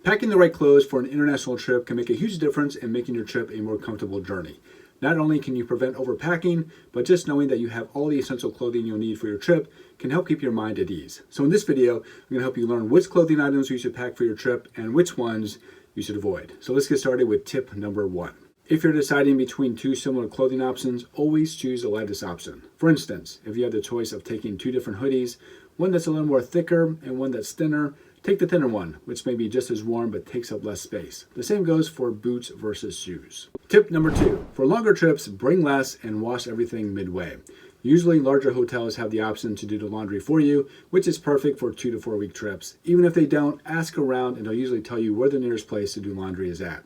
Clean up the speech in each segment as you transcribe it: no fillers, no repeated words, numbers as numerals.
Packing the right clothes for an international trip can make a huge difference in making your trip a more comfortable journey. Not only can you prevent overpacking, but just knowing that you have all the essential clothing you'll need for your trip can help keep your mind at ease. So in this video, I'm going to help you learn which clothing items you should pack for your trip and which ones you should avoid. So let's get started with tip number 1. If you're deciding between two similar clothing options, always choose the lightest option. For instance, if you have the choice of taking two different hoodies, one that's a little more thicker and one that's thinner, take the thinner one, which may be just as warm but takes up less space. The same goes for boots versus shoes. Tip number 2. For longer trips, bring less and wash everything midway. Usually larger hotels have the option to do the laundry for you, which is perfect for 2 to 4 week trips. Even if they don't, ask around and they'll usually tell you where the nearest place to do laundry is at.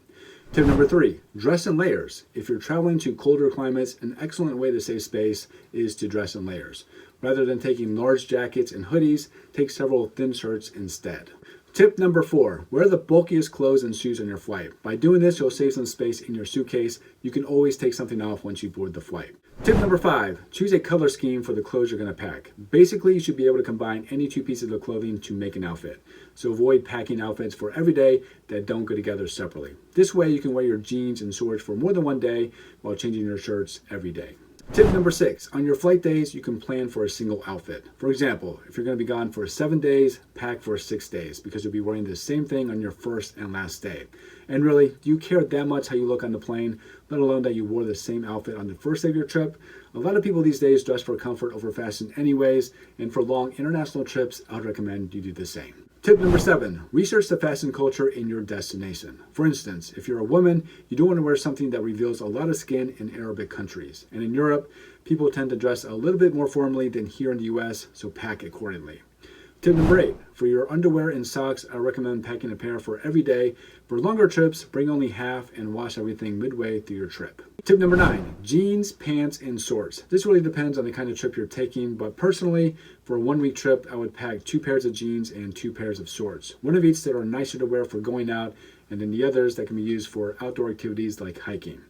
Tip number 3, dress in layers. If you're traveling to colder climates, an excellent way to save space is to dress in layers. Rather than taking large jackets and hoodies, take several thin shirts instead. Tip number 4, wear the bulkiest clothes and shoes on your flight. By doing this, you'll save some space in your suitcase. You can always take something off once you board the flight. Tip number 5, choose a color scheme for the clothes you're going to pack. Basically, you should be able to combine any two pieces of clothing to make an outfit. So avoid packing outfits for every day that don't go together separately. This way, you can wear your jeans and shorts for more than one day while changing your shirts every day. Tip number 6, on your flight days, you can plan for a single outfit. For example, if you're going to be gone for 7 days, pack for 6 days because you'll be wearing the same thing on your first and last day. And really, do you care that much how you look on the plane, let alone that you wore the same outfit on the first day of your trip? A lot of people these days dress for comfort over fashion anyways, and for long international trips, I'd recommend you do the same. Tip number 7, research the fashion culture in your destination. For instance, if you're a woman, you don't want to wear something that reveals a lot of skin in Arabic countries. And in Europe, people tend to dress a little bit more formally than here in the US, so pack accordingly. Tip number 8, for your underwear and socks, I recommend packing a pair for every day. For longer trips, bring only half and wash everything midway through your trip. Tip number 9, jeans, pants, and shorts. This really depends on the kind of trip you're taking, but personally, for a 1 week trip, I would pack 2 pairs of jeans and 2 pairs of shorts. One of each that are nicer to wear for going out, and then the others that can be used for outdoor activities like hiking.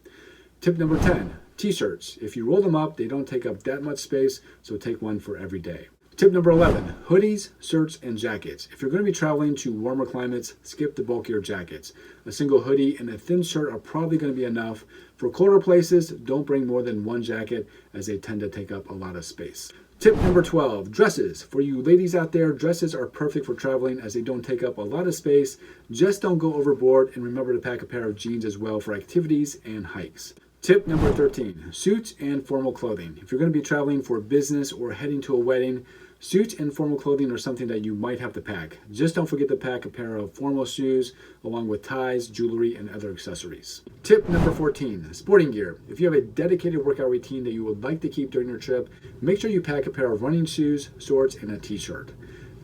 Tip number 10, t-shirts. If you roll them up, they don't take up that much space, so take one for every day. Tip number 11, hoodies, shirts, and jackets. If you're going to be traveling to warmer climates, skip the bulkier jackets. A single hoodie and a thin shirt are probably going to be enough. For colder places, don't bring more than one jacket as they tend to take up a lot of space. Tip number 12, dresses. For you ladies out there, dresses are perfect for traveling as they don't take up a lot of space. Just don't go overboard, and remember to pack a pair of jeans as well for activities and hikes. Tip number 13, suits and formal clothing. If you're going to be traveling for business or heading to a wedding, suits and formal clothing are something that you might have to pack. Just don't forget to pack a pair of formal shoes along with ties, jewelry, and other accessories. Tip number 14, sporting gear. If you have a dedicated workout routine that you would like to keep during your trip, make sure you pack a pair of running shoes, shorts, and a t-shirt.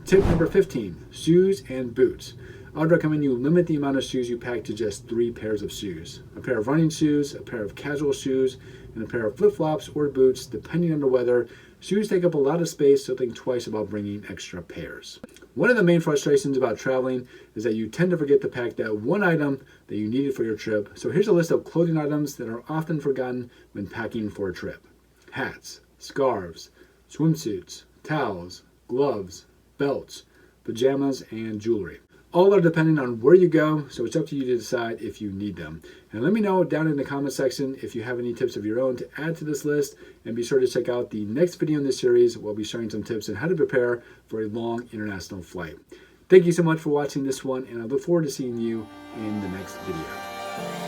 Tip number 15, shoes and boots. I would recommend you limit the amount of shoes you pack to just 3 pairs of shoes. A pair of running shoes, a pair of casual shoes, and a pair of flip-flops or boots, depending on the weather. Shoes take up a lot of space, so think twice about bringing extra pairs. One of the main frustrations about traveling is that you tend to forget to pack that one item that you needed for your trip. So here's a list of clothing items that are often forgotten when packing for a trip. Hats, scarves, swimsuits, towels, gloves, belts, pajamas, and jewelry. All are depending on where you go, so it's up to you to decide if you need them. And let me know down in the comment section if you have any tips of your own to add to this list, and be sure to check out the next video in this series. We'll be sharing some tips on how to prepare for a long international flight. Thank you so much for watching this one, and I look forward to seeing you in the next video.